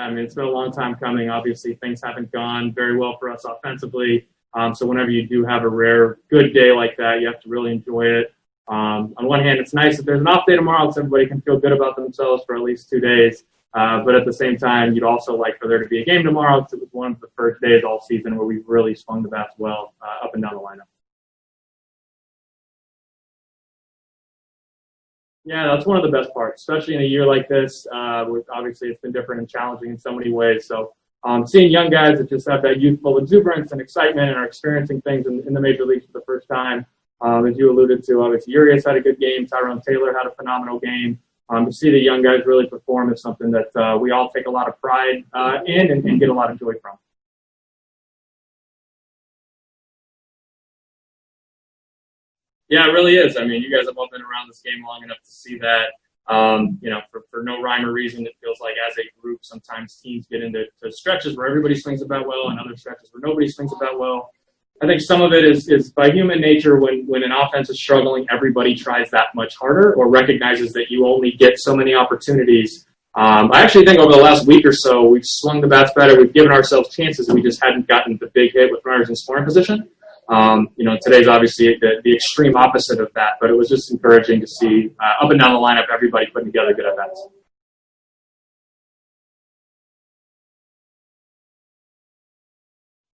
I mean, it's been a long time coming. Obviously, things haven't gone very well for us offensively. So whenever you do have a rare good day like that, you have to really enjoy it. On one hand, it's nice that there's an off day tomorrow so everybody can feel good about themselves for at least 2 days. But at the same time, you'd also like for there to be a game tomorrow because it was one of the first days all season where we've really swung the bats well up and down the lineup. Yeah, that's one of the best parts, especially in a year like this. Obviously, it's been different and challenging in so many ways. So seeing young guys that just have that youthful exuberance and excitement and are experiencing things in the major leagues for the first time, as you alluded to, obviously Urias had a good game. Tyrone Taylor had a phenomenal game. To see the young guys really perform is something that we all take a lot of pride in and get a lot of joy from. Yeah, it really is. I mean, you guys have all been around this game long enough to see that. For no rhyme or reason, it feels like as a group, sometimes teams get into stretches where everybody swings about well and other stretches where nobody swings about well. I think some of it is by human nature when an offense is struggling, everybody tries that much harder or recognizes that you only get so many opportunities. I actually think over the last week or so, we've swung the bats better. We've given ourselves chances. We just hadn't gotten the big hit with runners in scoring position. Today's obviously the extreme opposite of that, but it was just encouraging to see up and down the lineup, everybody putting together good at-bats.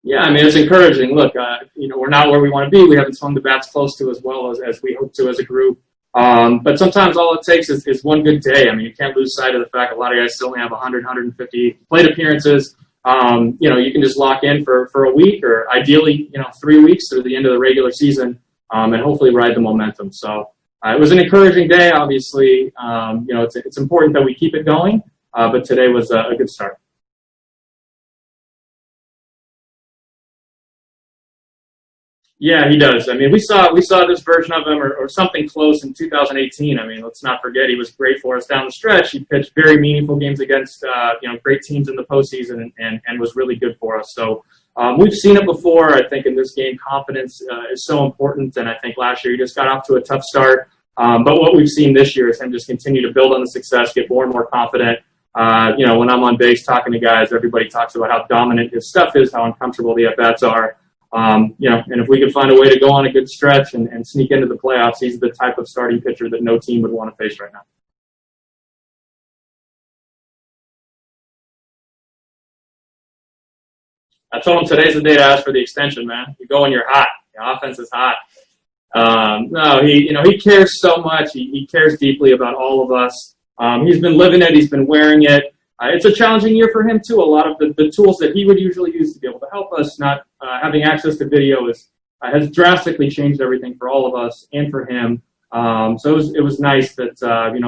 Yeah, I mean, it's encouraging. Look, we're not where we want to be. We haven't swung the bats close to as well as we hope to as a group. But sometimes all it takes is one good day. I mean, you can't lose sight of the fact a lot of guys still only have 100, 150 plate appearances. You can just lock in for a week or ideally, 3 weeks through the end of the regular season and hopefully ride the momentum. So it was an encouraging day, obviously. It's important that we keep it going, but today was a good start. Yeah, he does. I mean, we saw this version of him or something close in 2018. I mean, let's not forget he was great for us down the stretch. He pitched very meaningful games against great teams in the postseason and was really good for us. So we've seen it before. I think in this game, confidence is so important. And I think last year he just got off to a tough start. But what we've seen this year is him just continue to build on the success, get more and more confident. When I'm on base talking to guys, everybody talks about how dominant his stuff is, how uncomfortable the at-bats are. And if we could find a way to go on a good stretch and sneak into the playoffs, he's the type of starting pitcher that no team would want to face right now. I told him today's the day to ask for the extension, man. You go when you're hot. The offense is hot. He cares so much. He cares deeply about all of us. He's been living it. He's been wearing it. It's a challenging year for him, too. A lot of the tools that he would usually use to be able to help us, not having access to video, has drastically changed everything for all of us and for him. So it was nice that,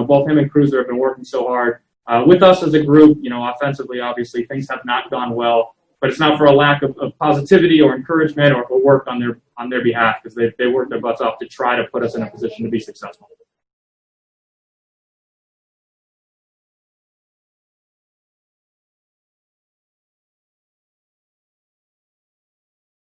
both him and Cruiser have been working so hard with us as a group. Offensively, obviously, things have not gone well, but it's not for a lack of positivity or encouragement or work on their behalf because they worked their butts off to try to put us in a position to be successful.